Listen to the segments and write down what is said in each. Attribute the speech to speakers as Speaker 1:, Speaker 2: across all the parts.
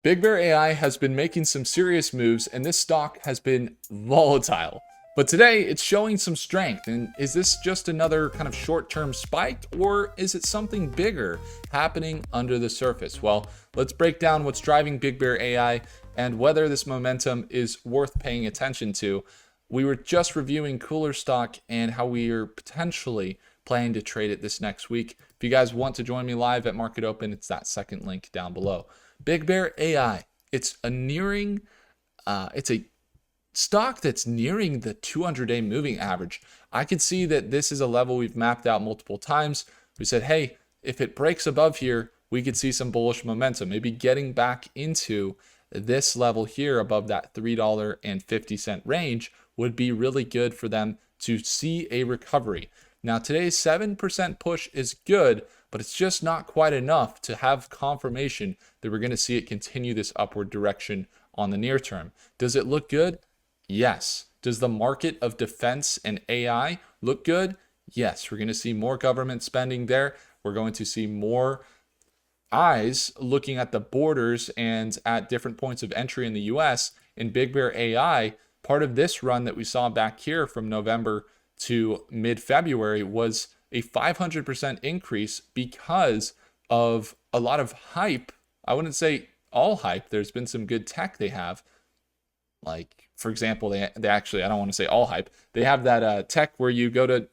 Speaker 1: BigBear.AI has been making some serious moves, and this stock has been volatile. But today, it's showing some strength. And is this just another kind of short-term spike, or is it something bigger happening under the surface? Well, let's break down what's driving BigBear.AI and whether this momentum is worth paying attention to. We were just reviewing Cooler stock and how we are potentially planning to trade it this next week. If you guys want to join me live at Market Open, it's that second link down below. BigBear.AI, it's a stock that's nearing the 200-day moving average. I could see that this is a level we've mapped out multiple times. We said, hey, if it breaks above here, we could see some bullish momentum, maybe getting back into this level here above that $3.50 range would be really good for them to see a recovery. Now, today's 7% push is good, but it's just not quite enough to have confirmation that we're going to see it continue this upward direction on the near term. Does it look good? Yes. Does the market of defense and AI look good? Yes. We're going to see more government spending there. We're going to see more eyes looking at the borders and at different points of entry in the US. In BigBear.AI, part of this run that we saw back here from November to mid-February was a 500% increase because of a lot of hype. I wouldn't say all hype. There's been some good tech they have. Like, for example, they actually, I don't want to say all hype. They have that tech where you go to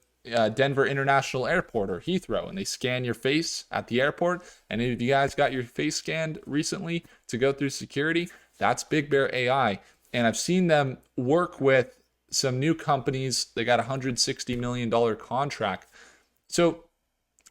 Speaker 1: Denver International Airport or Heathrow and they scan your face at the airport. And if you guys got your face scanned recently to go through security, that's BigBear.AI. And I've seen them work with some new companies. They got a $160 million contract. So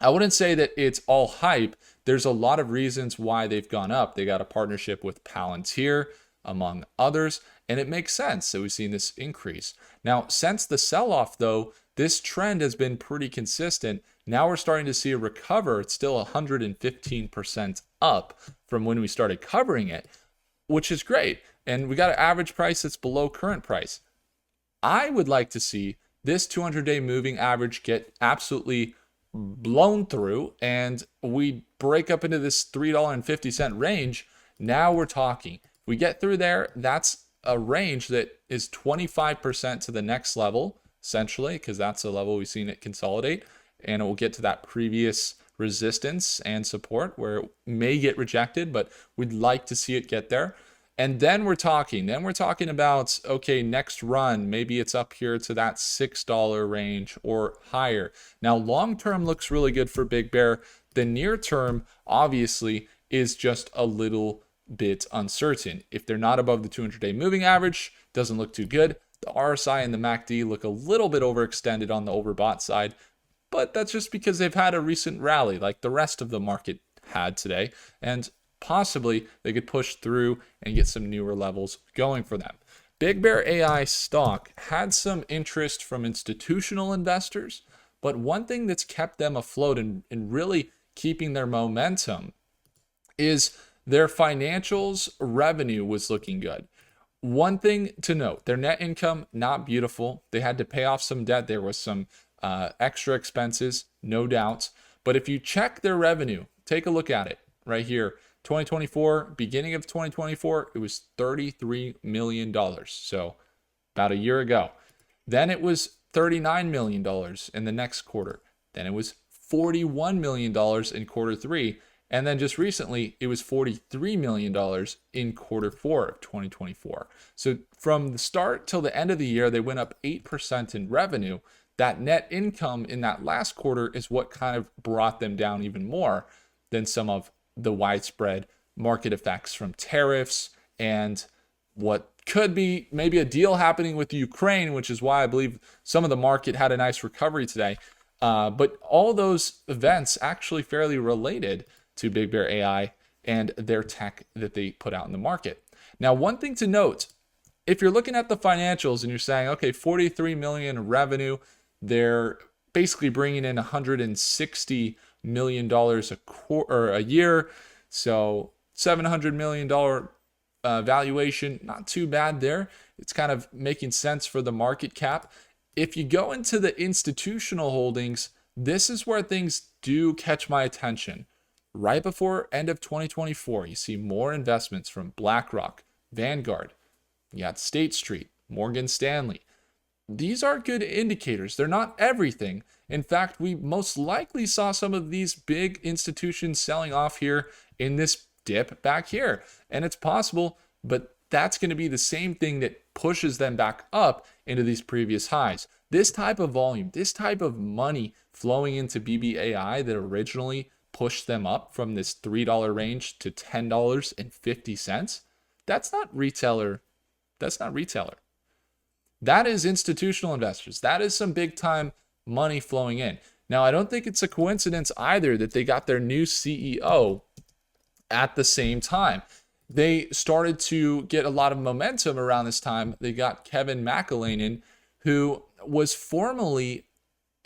Speaker 1: I wouldn't say that it's all hype. There's a lot of reasons why they've gone up. They got a partnership with Palantir, among others, and it makes sense that we've seen this increase. Now, since the sell-off, though, this trend has been pretty consistent. Now we're starting to see a recover. It's still 115% up from when we started covering it, which is great. And we got an average price that's below current price. I would like to see this 200-day moving average get absolutely blown through and we break up into this $3.50 range. Now we're talking. If we get through there, that's a range that is 25% to the next level, essentially, because that's the level we've seen it consolidate. And it will get to that previous resistance and support where it may get rejected, but we'd like to see it get there. And then we're talking about, okay, next run, maybe it's up here to that $6 range or higher. Now, long term looks really good for Big Bear. The near term, obviously, is just a little bit uncertain. If they're not above the 200-day moving average, doesn't look too good. The RSI and the MACD look a little bit overextended on the overbought side, but that's just because they've had a recent rally like the rest of the market had today. And possibly they could push through and get some newer levels going for them. BigBear.AI stock had some interest from institutional investors, but one thing that's kept them afloat and really keeping their momentum is their financials revenue was looking good. One thing to note, their net income, not beautiful. They had to pay off some debt. There was some extra expenses, no doubt. But if you check their revenue, take a look at it right here. 2024, beginning of 2024, it was $33 million. So about a year ago. Then it was $39 million in the next quarter. Then it was $41 million in quarter three. And then just recently, it was $43 million in quarter four of 2024. So from the start till the end of the year, they went up 8% in revenue. That net income in that last quarter is what kind of brought them down even more than some of the widespread market effects from tariffs and what could be maybe a deal happening with Ukraine, which is why I believe some of the market had a nice recovery today. But all those events actually fairly related to BigBear.AI and their tech that they put out in the market. Now, one thing to note, if you're looking at the financials and you're saying, okay, 43 million revenue, they're basically bringing in $160 million a year. So $700 million valuation, not too bad there. It's kind of making sense for the market cap. If you go into the institutional holdings, this is where things do catch my attention. right before end of 2024, you see more investments from BlackRock, Vanguard, you got State Street, Morgan Stanley. These are good indicators. They're not everything. In fact, we most likely saw some of these big institutions selling off here in this dip back here. And it's possible, but that's going to be the same thing that pushes them back up into these previous highs. This type of volume, this type of money flowing into BBAI that originally pushed them up from this $3 range to $10.50, that's not retailer. That's not retailer. That is institutional investors. That is some big time money flowing in. Now, I don't think it's a coincidence either that they got their new CEO at the same time. They started to get a lot of momentum around this time. They got Kevin McAleenan, who was formerly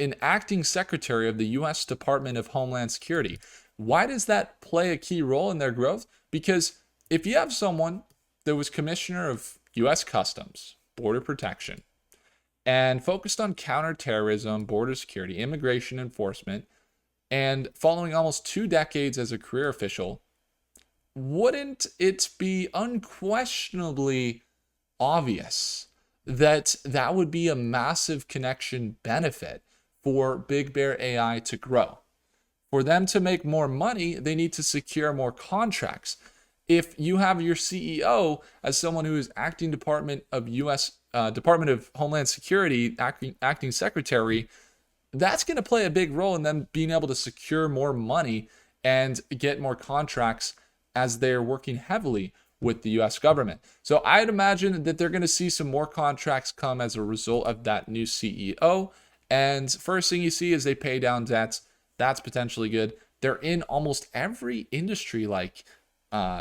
Speaker 1: an acting secretary of the U.S. Department of Homeland Security. Why does that play a key role in their growth? Because if you have someone that was commissioner of U.S. Customs, Border Protection, and focused on counterterrorism, border security, immigration enforcement, and following almost 2 decades as a career official, wouldn't it be unquestionably obvious that that would be a massive connection benefit for BigBear.AI to grow? For them to make more money, they need to secure more contracts. If you have your CEO as someone who is acting Department of Homeland Security, acting secretary, that's going to play a big role in them being able to secure more money and get more contracts as they're working heavily with the US government. So I'd imagine that they're going to see some more contracts come as a result of that new CEO. And first thing you see is they pay down debts. That's potentially good. They're in almost every industry, like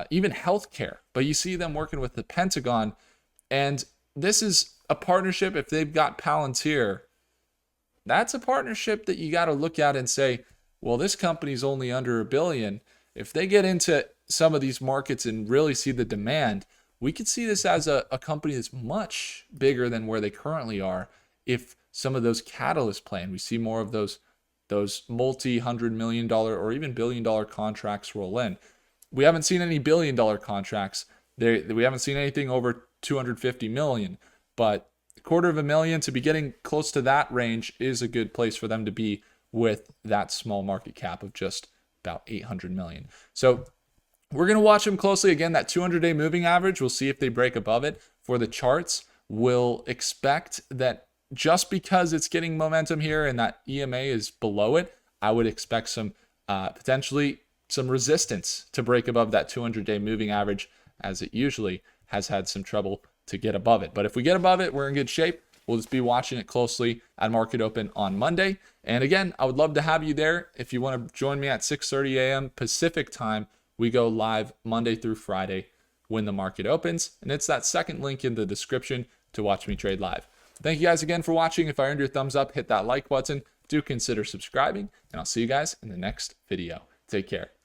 Speaker 1: even healthcare, but you see them working with the Pentagon. And this is a partnership. If they've got Palantir, that's a partnership that you got to look at and say, well, this company's only under $1 billion. If they get into some of these markets and really see the demand, we could see this as a company that's much bigger than where they currently are. If some of those catalysts play and we see more of those multi-$100 million or even $1 billion contracts roll in. We haven't seen any $1 billion contracts. We haven't seen anything over 250 million, but $250,000 to be getting close to that range is a good place for them to be with that small market cap of just about 800 million. So we're going to watch them closely. Again, that 200-day moving average, we'll see if they break above it. For the charts, we'll expect that just because it's getting momentum here and that EMA is below it, I would expect some potentially some resistance to break above that 200-day moving average, as it usually has had some trouble to get above it. But if we get above it, we're in good shape. We'll just be watching it closely at market open on Monday. And again, I would love to have you there. If you want to join me at 6:30 a.m. Pacific time, we go live Monday through Friday when the market opens. And it's that second link in the description to watch me trade live. Thank you guys again for watching. If I earned your thumbs up, hit that like button. Do consider subscribing, and I'll see you guys in the next video. Take care.